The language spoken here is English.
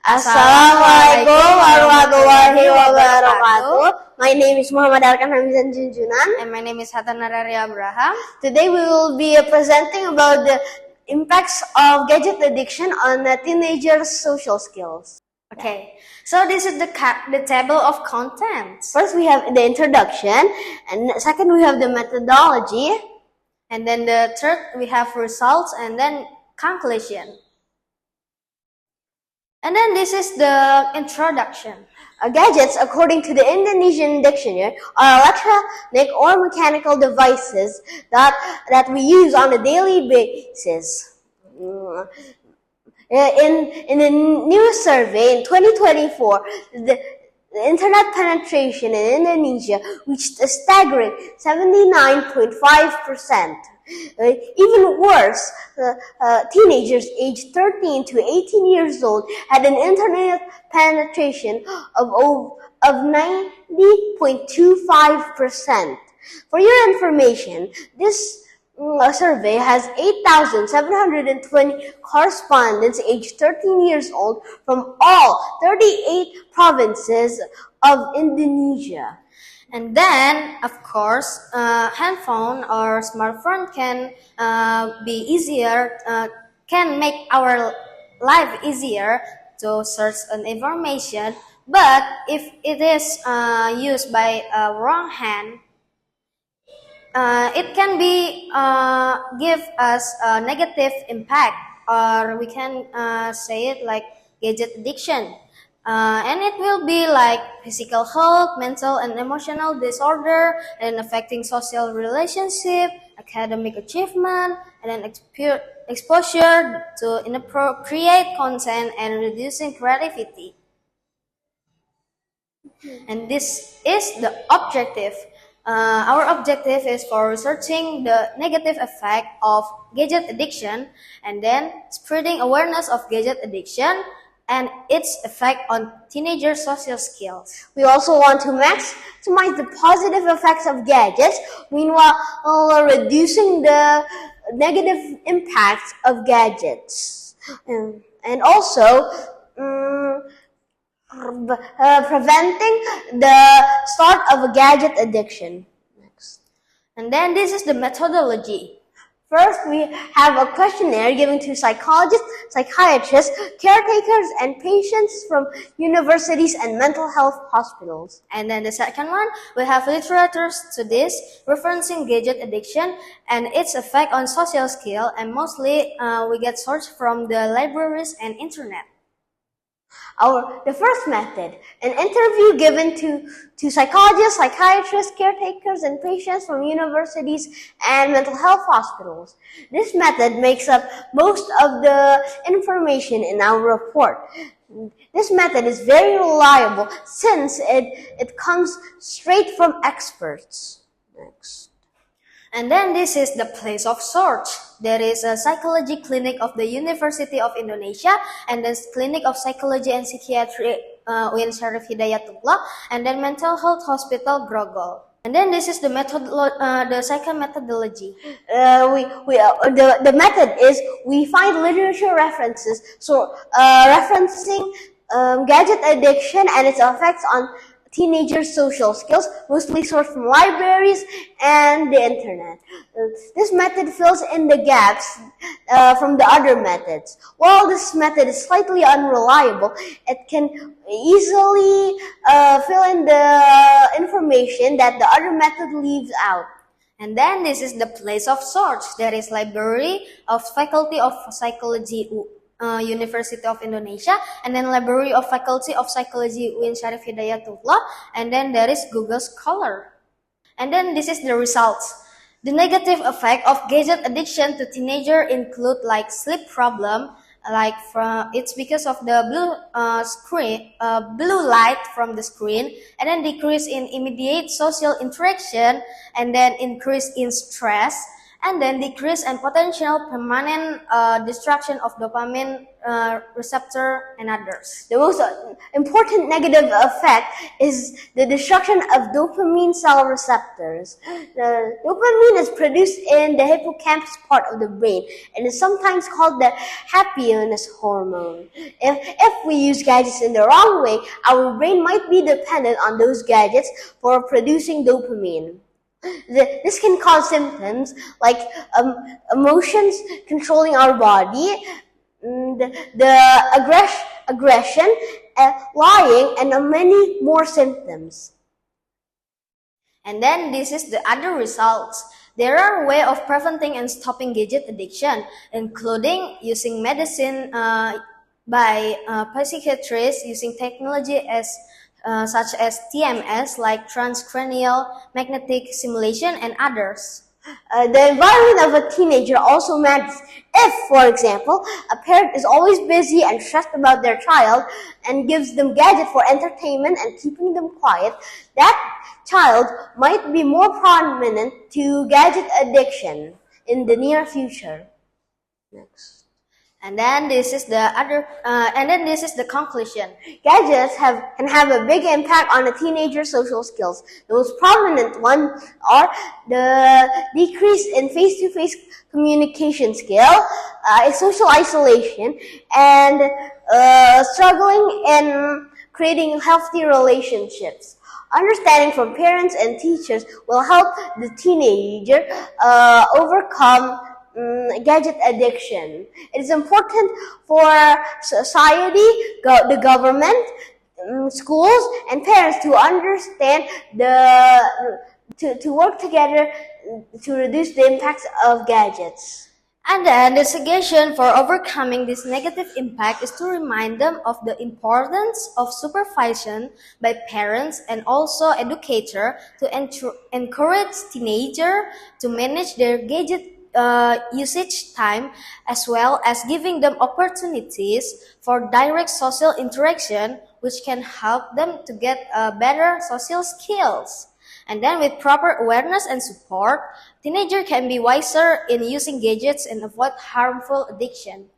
Assalamualaikum warahmatullahi wabarakatuh. My name is Muhammad Arkan Junjunan. And my name is Hata Nararya Abraham. Today we will be presenting about the impacts of gadget addiction on teenagers' social skills. Okay, so this is the table of contents. First we have the introduction, and second we have the methodology, and then the third we have results, and then conclusion. And then this is the introduction. Gadgets, according to the Indonesian dictionary, are electronic or mechanical devices that we use on a daily basis. In a new survey in 2024, the internet penetration in Indonesia reached a staggering 79.5%. Even worse, teenagers aged 13 to 18 years old had an internet penetration of 90.25%. For your information, this survey has 8,720 correspondents aged 13 years old from all 38 provinces of Indonesia. And then, of course, handphone or smartphone can be easier, can make our life easier to search an information. But if it is used by a wrong hand, it can be give us a negative impact, or we can say it like gadget addiction. And it will be like physical health, mental and emotional disorder, and affecting social relationship, academic achievement, and then exposure to inappropriate content and reducing creativity. And this is the objective. Our objective is for researching the negative effect of gadget addiction and then spreading awareness of gadget addiction and its effect on teenager social skills. We also want to maximize the positive effects of gadgets, meanwhile reducing the negative impacts of gadgets. And also preventing the start of a gadget addiction. Next. And then this is the methodology. First, we have a questionnaire given to psychologists, psychiatrists, caretakers, and patients from universities and mental health hospitals. And then the second one, we have literature studies referencing gadget addiction and its effect on social skill, and mostly we get sourced from the libraries and internet. The first method, an interview given to psychologists, psychiatrists, caretakers, and patients from universities and mental health hospitals. This method makes up most of the information in our report. This method is very reliable since it comes straight from experts. Next. And then this is the place of search. There is a psychology clinic of the University of Indonesia, and the clinic of psychology and psychiatry UIN Syarif Hidayatullah, and then mental health hospital Grogol. And then this is the the second methodology. The method is we find literature references, so referencing gadget addiction and its effects on teenagers' social skills, mostly sourced from libraries and the internet. This method fills in the gaps from the other methods. While this method is slightly unreliable, it can easily fill in the information that the other method leaves out. And then this is the place of search. There is Library of Faculty of Psychology University of Indonesia, and then Library of Faculty of Psychology UIN Syarif Hidayatullah, and then there is Google Scholar. And then this is the results. The negative effect of gadget addiction to teenager include like sleep problem, like it's because of the blue light from the screen, and then decrease in immediate social interaction, and then increase in stress, and then decrease and potential permanent destruction of dopamine receptor and others. The most important negative effect is the destruction of dopamine cell receptors. The dopamine is produced in the hippocampus part of the brain and is sometimes called the happiness hormone. If we use gadgets in the wrong way, our brain might be dependent on those gadgets for producing dopamine. This can cause symptoms like emotions controlling our body, the aggression, lying, and many more symptoms. And then this is the other results. There are ways of preventing and stopping gadget addiction, including using medicine by psychiatrists using technology such as TMS, like transcranial magnetic stimulation, and others. The environment of a teenager also matters. If, for example, a parent is always busy and stressed about their child and gives them gadgets for entertainment and keeping them quiet, that child might be more prominent to gadget addiction in the near future. Next. And then this is the conclusion. Gadgets can have a big impact on a teenager's social skills. The most prominent ones are the decrease in face-to-face communication skill, social isolation, and struggling in creating healthy relationships. Understanding from parents and teachers will help the teenager overcome gadget addiction. It is important for society, the government, schools, and parents to understand to work together to reduce the impacts of gadgets. And then the suggestion for overcoming this negative impact is to remind them of the importance of supervision by parents and also educator to encourage teenagers to manage their gadget usage time, as well as giving them opportunities for direct social interaction, which can help them to get better social skills. And then with proper awareness and support, teenagers can be wiser in using gadgets and avoid harmful addiction.